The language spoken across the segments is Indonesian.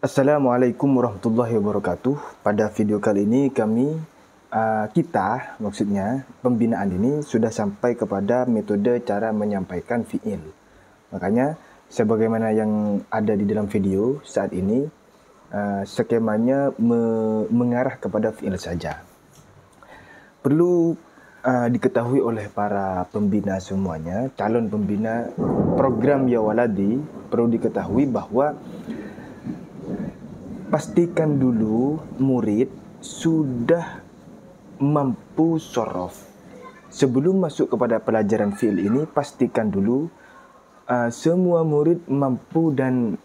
Assalamualaikum warahmatullahi wabarakatuh. Pada video kali ini maksudnya pembinaan ini sudah sampai kepada metode cara menyampaikan fiil. Makanya sebagaimana yang ada di dalam video saat ini, skemanya mengarah kepada fiil saja. Perlu diketahui oleh para pembina semuanya, calon pembina program Ya Waladi, perlu diketahui bahwa pastikan dulu murid sudah mampu sorof. Sebelum masuk kepada pelajaran fiil ini, pastikan dulu semua murid mampu dan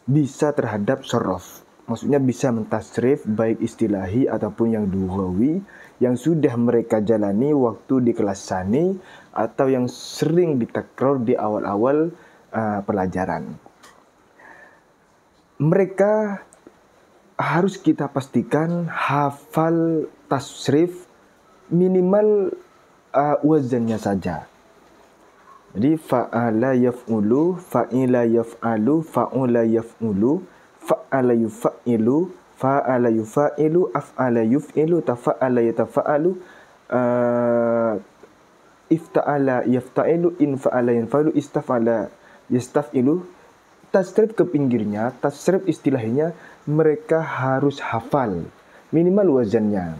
bisa terhadap sorof. Maksudnya bisa mentasrif baik istilahi ataupun yang lughawi yang sudah mereka jalani waktu di kelas sani atau yang sering ditakror di awal-awal pelajaran. Mereka harus kita pastikan hafal tasrif minimal wazannya saja. Jadi fa'ala yaf'ulu, fa'ila yaf'alu, fa'ula yaf'ulu, fa'ala yuf'ilu, fa'ala yufa'ilu, af'ala yuf'ilu, tafa'ala yatafa'alu, ifta'ala yafta'ilu, infa'ala yanfa'alu, istaf'ala yastaf'ilu. Tasrif ke pinggirnya, tasrif istilahnya mereka harus hafal minimal wazannya.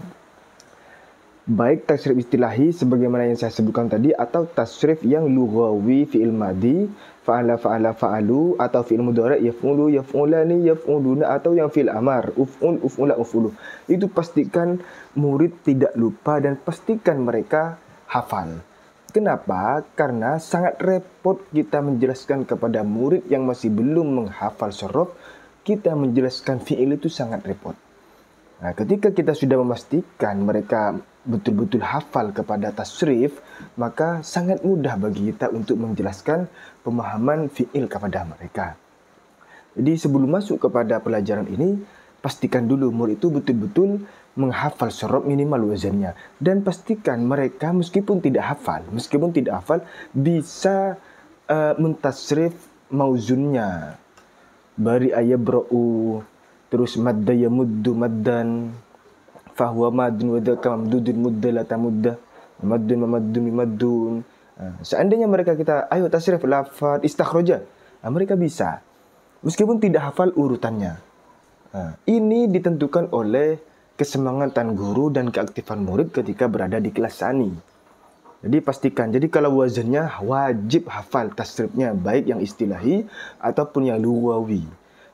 Baik tasrif istilahi sebagaimana yang saya sebutkan tadi atau tasrif yang lughawi fi'il madi, fa'ala fa'ala fa'alu atau fi'il mudhari' yaf'ulu yaf'ulani yaf'uluna atau yang fi'il amar uf'ul uf'ula uf'ulu. Itu pastikan murid tidak lupa dan pastikan mereka hafal. Kenapa? Karena sangat repot kita menjelaskan kepada murid yang masih belum menghafal sorof, kita menjelaskan fi'il itu sangat repot. Nah, ketika kita sudah memastikan mereka betul-betul hafal kepada tasrif, maka sangat mudah bagi kita untuk menjelaskan pemahaman fi'il kepada mereka. Jadi sebelum masuk kepada pelajaran ini, pastikan dulu murid itu betul-betul menghafal sorof minimal wazannya. Dan pastikan mereka meskipun tidak hafal bisa mentasrif mauzunnya. Bari ayabra'u, terus madda yamuddu maddan, fahuwa madun wadaka mamdudun muddalata muddah, maddun mamaddun mimaddun. Seandainya mereka kita ayo tasrif lafad istakhroja, mereka bisa. Meskipun tidak hafal urutannya. Ini ditentukan oleh kesemangatan guru dan keaktifan murid ketika berada di kelas sani. Jadi pastikan, jadi kalau wazannya wajib hafal tasrifnya baik yang istilahi ataupun yang lughawi.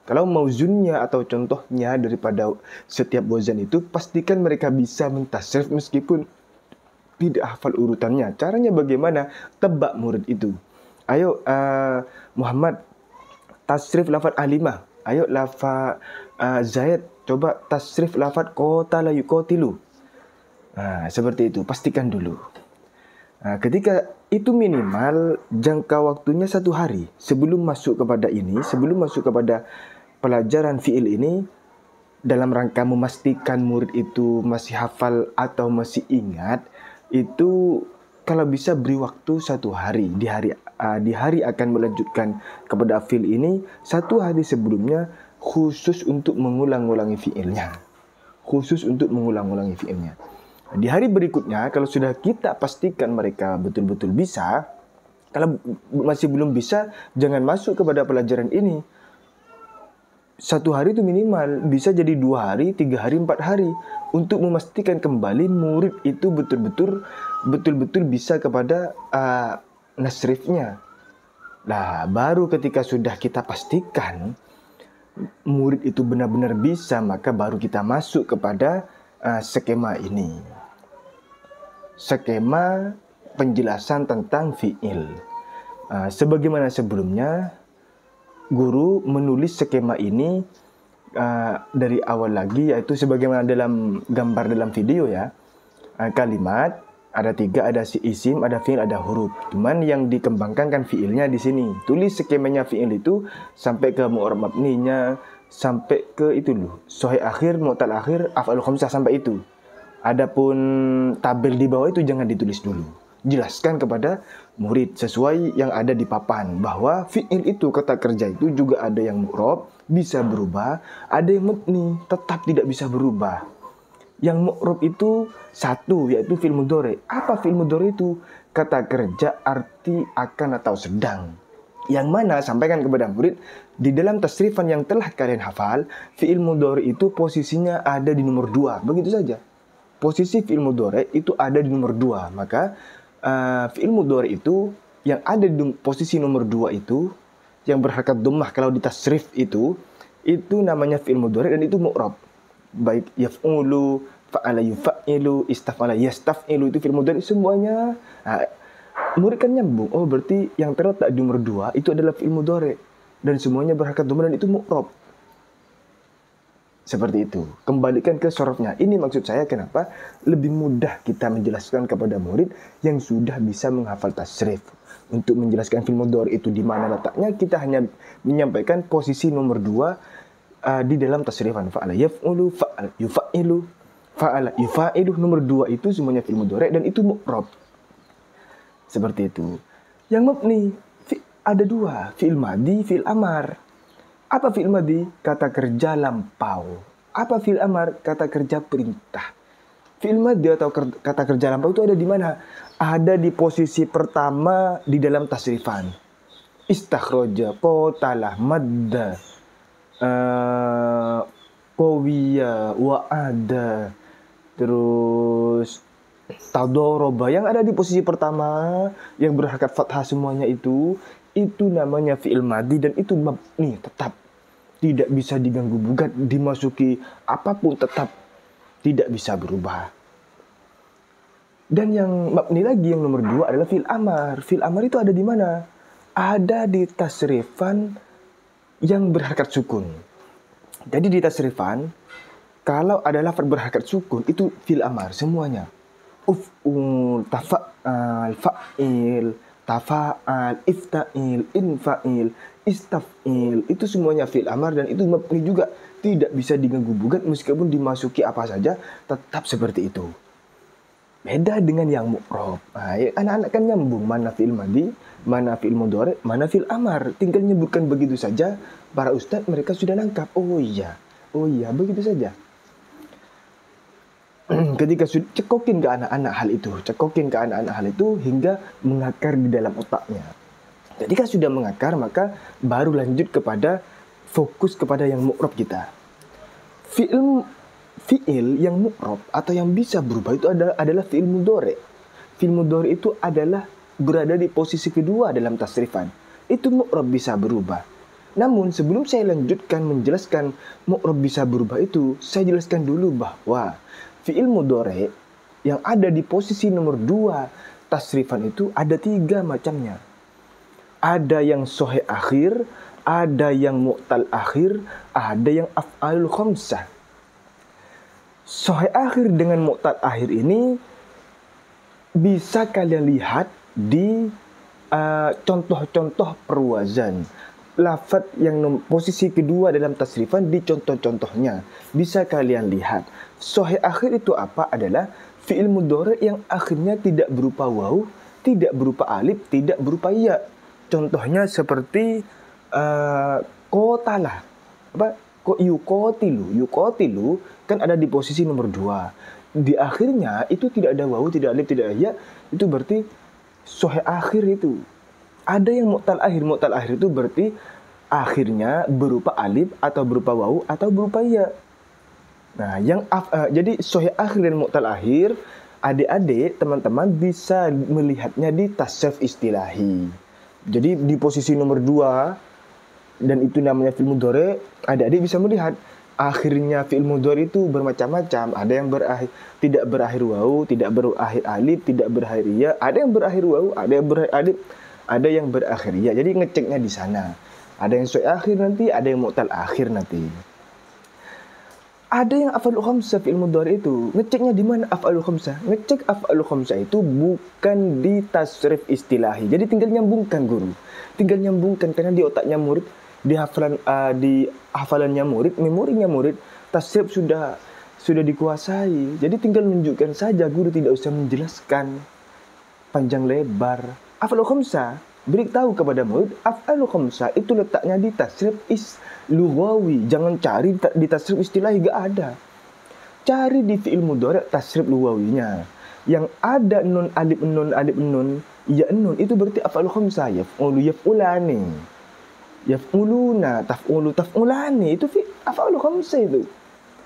Kalau mauzunnya atau contohnya daripada setiap wazan itu, pastikan mereka bisa mentasrif meskipun tidak hafal urutannya. Caranya bagaimana? Tebak murid itu. Ayo Muhammad tasrif lafaz alimah. Ayo lafaz Zaid coba tasrif lafaz qatala yuqatilu. Seperti itu, pastikan dulu. Ketika itu minimal jangka waktunya 1 hari sebelum masuk kepada pelajaran fiil ini, dalam rangka memastikan murid itu masih hafal atau masih ingat, itu kalau bisa beri waktu 1 hari. Di hari akan melanjutkan kepada fiil ini 1 hari sebelumnya khusus untuk mengulang-ulangi fiilnya. Di hari berikutnya, kalau sudah kita pastikan mereka betul-betul bisa, kalau masih belum bisa, jangan masuk kepada pelajaran ini. 1 hari itu minimal, bisa jadi 2 hari, 3 hari, 4 hari. Untuk memastikan kembali murid itu betul-betul bisa kepada nasrifnya. Nah, baru ketika sudah kita pastikan murid itu benar-benar bisa, maka baru kita masuk kepada skema ini. Skema penjelasan tentang fiil. Sebagaimana sebelumnya, guru menulis skema ini dari awal lagi, yaitu sebagaimana dalam gambar dalam video ya. Kalimat ada 3, ada isim, ada fiil, ada huruf. Cuman yang dikembangkan kan fiilnya di sini. Tulis skemanya fiil itu sampai ke mu'rab mabninya, sampai ke itu loh, sahih akhir, mu'tal akhir, af'alul khamsah sampai itu. Adapun tabel di bawah itu jangan ditulis dulu. jelaskan kepada murid sesuai yang ada di papan, bahwa fi'il itu, kata kerja itu juga ada yang mu'rob, bisa berubah, ada yang mabni, tetap tidak bisa berubah. Yang mu'rob itu satu, yaitu fi'il mudhari. Apa fi'il mudhari itu? Kata kerja arti akan atau sedang. Yang mana sampaikan kepada murid, di dalam tasrifan yang telah kalian hafal, fi'il mudhari itu posisinya ada di nomor 2, begitu saja. Posisi fi'il mudhari itu ada di nomor 2, maka fi'il mudhari itu yang ada di posisi nomor 2 itu, yang berharakat dhammah kalau di tasrif itu namanya fi'il mudhari dan itu mu'rab. Baik yaf'ulu, fa'ala yuf'ilu, istaf'ala yastaf'ilu, itu fi'il mudhari semuanya. Murid kan nyambung, oh berarti yang terletak di nomor 2 itu adalah fi'il mudhari dan semuanya berharakat dhammah dan itu mu'rab. Seperti itu. Kembalikan ke sorofnya. Ini maksud saya kenapa lebih mudah kita menjelaskan kepada murid yang sudah bisa menghafal tasrif. Untuk menjelaskan fi'il mudhari itu di mana letaknya, kita hanya menyampaikan posisi nomor 2 di dalam tasrifan. Fa'ala yaf'ulu, fa'ala yuf'ilu, fa'ala yufa'ilu. Nomor 2 itu semuanya fi'il mudhari dan itu mu'rab. Seperti itu. Yang mabni ada 2, fi'il madi, fi'il amar. Apa fi'il madi? Kata kerja lampau. Apa fi'il amar? Kata kerja perintah. Fi'il madi atau kata kerja lampau itu ada di mana? Ada di posisi pertama di dalam tasrifan. Istakhroja, qatalah, madda, qawiya, wa'ada, terus tadoroba, yang ada di posisi pertama yang berharakat fathah semuanya itu namanya fi'il madi dan itu mabni, tetap tidak bisa diganggu gugat, dimasuki apapun tetap tidak bisa berubah. Dan yang mabni lagi yang nomor 2 adalah fi'il amar. Fi'il amar itu ada di mana? Ada di tasrifan yang berharakat sukun. Jadi di tasrifan kalau ada lafaz berharakat sukun itu fi'il amar semuanya. Uf'ul, tafa'al, fa'il, tafa'al, ifta'il, infa'il, istaf'il, itu semuanya fi'il amar dan itu mabni juga, tidak bisa diganggu gugat meskipun dimasuki apa saja tetap seperti itu. Beda dengan yang mu'rab. Anak-anak kan nyambung, mana fi'il madi, mana fi'il mudhari, mana fi'il amar, tinggal nyebutkan begitu saja. Para ustadz mereka sudah nangkap, oh iya begitu saja. Ketika cekokin ke anak-anak hal itu hingga mengakar di dalam otaknya. Ketika sudah mengakar, maka baru lanjut kepada fokus kepada yang mu'rab kita. Fi'il yang mu'rab atau yang bisa berubah itu adalah fi'il mudhari. Fi'il mudhari itu adalah berada di posisi kedua dalam tasrifan. Itu mu'rab bisa berubah. Namun sebelum saya lanjutkan menjelaskan mu'rab bisa berubah itu, saya jelaskan dulu bahwa fi'il mudhari yang ada di posisi nomor 2 tasrifan itu ada 3 macamnya. Ada yang sohe akhir, ada yang mu'tal akhir, ada yang af'alul khamsah. Sohe akhir dengan mu'tal akhir ini bisa kalian lihat di contoh-contoh perwazan. Lafaz yang posisi kedua dalam tasrifan di contoh-contohnya bisa kalian lihat. Sohe akhir itu apa? Adalah fi'il mudhari yang akhirnya tidak berupa waw, tidak berupa alif, tidak berupa ya. Contohnya seperti qatalah. Yuqatilu kan ada di posisi nomor 2. Di akhirnya itu tidak ada waw, tidak alif, tidak ya. Itu berarti sohe akhir itu. Ada yang mu'tal akhir itu berarti akhirnya berupa alif atau berupa waw atau berupa ya. Nah, jadi sohe akhir dan mu'tal akhir, adik-adik teman-teman bisa melihatnya di tasrif istilahi. Jadi di posisi nomor 2 dan itu namanya fi'il mudhari, adik-adik bisa melihat akhirnya fi'il mudhari itu bermacam-macam. Ada yang tidak berakhir waw, tidak berakhir alif, tidak berakhir ya. Ada yang berakhir waw, ada yang berakhir alif, ada yang berakhir ya. Jadi ngeceknya di sana. Ada yang sohe akhir nanti, ada yang mu'tal akhir nanti. Ada yang af'alul khamsah fi'il mudhari itu. Ngeceknya di mana af'alul khamsah? Ngecek af'alul khamsah itu bukan di tasrif istilahi. Jadi tinggal nyambungkan guru. Tinggal nyambungkan karena di otaknya murid, di hafalannya murid, memorinya murid, tasrif sudah dikuasai. Jadi tinggal menunjukkan saja, guru tidak usah menjelaskan. panjang lebar. Af'alul khamsah, beritahu kepada murid, af'alul khamsah itu letaknya di tasrif lughawi. Jangan cari di tasrif istilahi, gak ada. Cari di fi'il mudhari' tasrif lughawinya. Yang ada nun alif nun, ya nun, itu berarti af'alul khamsah. Yaf'ulu yaf'ulani, yaf'uluna, taf'ulu taf'ulani, itu af'alul khamsah itu.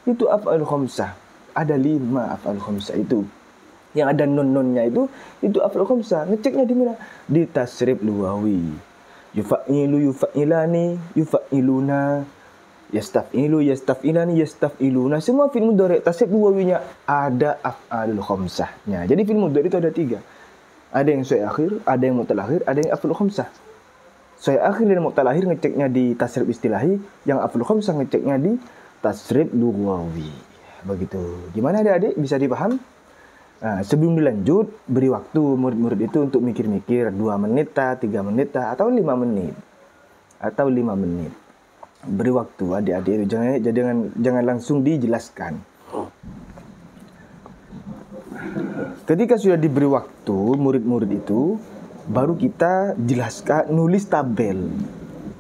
Itu af'alul khamsah. Ada 5 af'alul khamsah itu. Yang ada nun-nunnya itu af'alul khamsah. Ngeceknya di mana? Di tasrif lughawi. Yufa'ilu yufa'ilani, yufa'iluna, yastaf'ilu yastaf'ilani, yastaf'iluna. Semua fi'il mudhari' tasrif lughawinya ada af'alul khamsahnya. Jadi fi'il mudhari' itu ada 3. Ada yang soi akhir, ada yang mu'tal akhir, ada yang af'alul khamsah. Soi akhir dan mu'tal akhir ngeceknya di tasrif istilahi, yang af'alul khamsah ngeceknya di tasrif lughawi. Begitu. Gimana adik-adik? Bisa dipaham? Nah, sebelum dilanjut, beri waktu murid-murid itu untuk mikir-mikir 2 menit, 3 menit, atau 5 menit. Atau 5 menit. Beri waktu adik-adik itu, jangan langsung dijelaskan. Ketika sudah diberi waktu murid-murid itu, baru kita jelaskan, nulis tabel.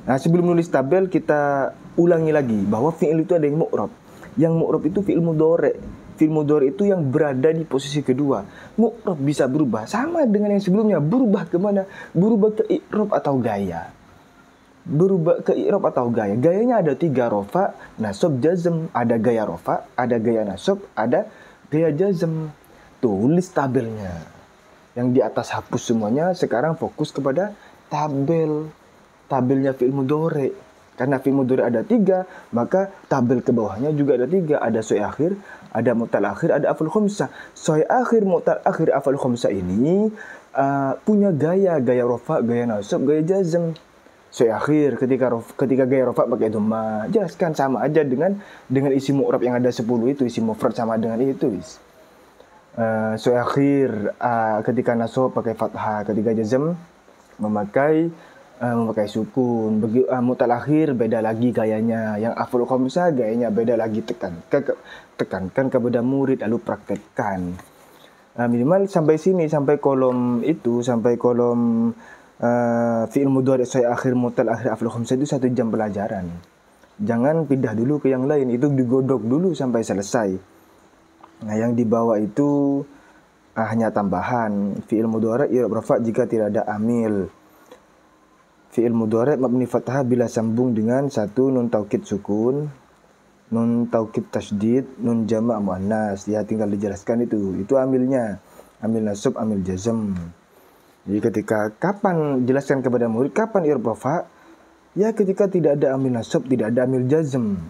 Nah, sebelum nulis tabel kita ulangi lagi bahwa fi'il itu ada yang mu'rab. Yang mu'rab itu fi'il mudhari'. Fi'il mudhari' itu yang berada di posisi kedua. Mu'rab bisa berubah sama dengan yang sebelumnya. Berubah kemana? Berubah ke i'rab atau gaya. Berubah ke i'rab atau gaya. Gayanya ada 3, rofa, nasab, jazm. Ada gaya rofa, ada gaya nasab, ada gaya jazm. Tulis tabelnya. Yang di atas hapus semuanya, sekarang fokus kepada tabel. Tabelnya fi'il mudhari'. Karena fi'il mudhari' ada 3, maka tabel ke bawahnya juga ada 3. Ada soi akhir, ada mu'tal akhir, ada af'alul khamsah. Soi akhir, mu'tal akhir, af'alul khamsah ini punya gaya rofa, gaya nasab, gaya jazm. Soi akhir ketika gaya rofa pakai dhamma. Jelaskan sama aja dengan isi mu'rab yang ada 10 itu, isi mufrad sama dengan itu. Soi akhir ketika nasab pakai fathah, ketika jazm memakai sukun. Mu'tal akhir beda lagi gayanya. Yang af'alul khamsah gayanya beda lagi. Tekankan kepada murid lalu praktekkan. Minimal sampai sini, sampai kolom itu, sampai kolom fi'il mudhari' soi akhir, mu'tal akhir, af'alul khamsah itu 1 jam pelajaran. Jangan pindah dulu ke yang lain, itu digodok dulu sampai selesai. Nah, yang di bawah itu hanya tambahan. Fi'il mudhari' i'rab rafa' jika tidak ada amil. Fi'il mudhari' mabni fathah bila sambung dengan 1 nun taukid sukun, nun taukid tasydid, nun jama' muannas. Ya, tinggal dijelaskan itu. Itu amilnya. Amil nasab, amil jazm. Jadi kapan jelaskan kepada murid kapan i'rab rafa'? Ya ketika tidak ada amil nasab, tidak ada amil jazm.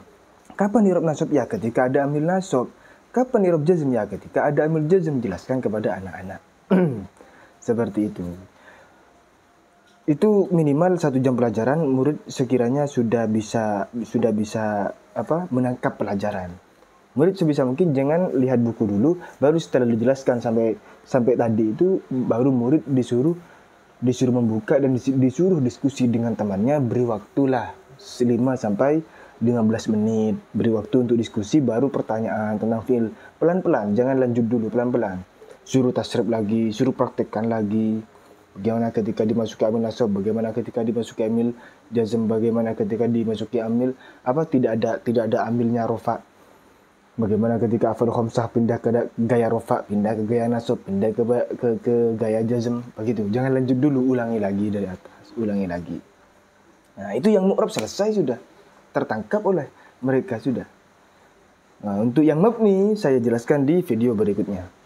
Kapan i'rab nasab? Ya ketika ada amil nasab. Kapan i'rab jazm? Ya ketika ada amil jazm. Jelaskan kepada anak-anak. Seperti itu. Itu minimal 1 jam pelajaran, murid sekiranya sudah bisa menangkap pelajaran. Murid sebisa mungkin jangan lihat buku dulu, baru setelah dijelaskan sampai tadi itu baru murid disuruh membuka dan disuruh diskusi dengan temannya. Beri waktulah 5 sampai 15 menit. Beri waktu untuk diskusi, baru pertanyaan tentang fi'il. Pelan-pelan, jangan lanjut dulu, pelan-pelan. Suruh tasrif lagi, suruh praktekkan lagi. Bagaimana ketika dimasuki amil nasab, bagaimana ketika dimasuki amil jazm, bagaimana ketika dimasuki amil tidak ada amilnya rofa. Bagaimana ketika af'alul khamsah pindah ke gaya rofa, pindah ke gaya nasab, pindah ke gaya jazm, begitu. Jangan lanjut dulu, ulangi lagi dari atas, ulangi lagi. Nah, itu yang mu'rab selesai sudah. Tertangkap oleh mereka sudah. Nah, untuk yang mabni saya jelaskan di video berikutnya.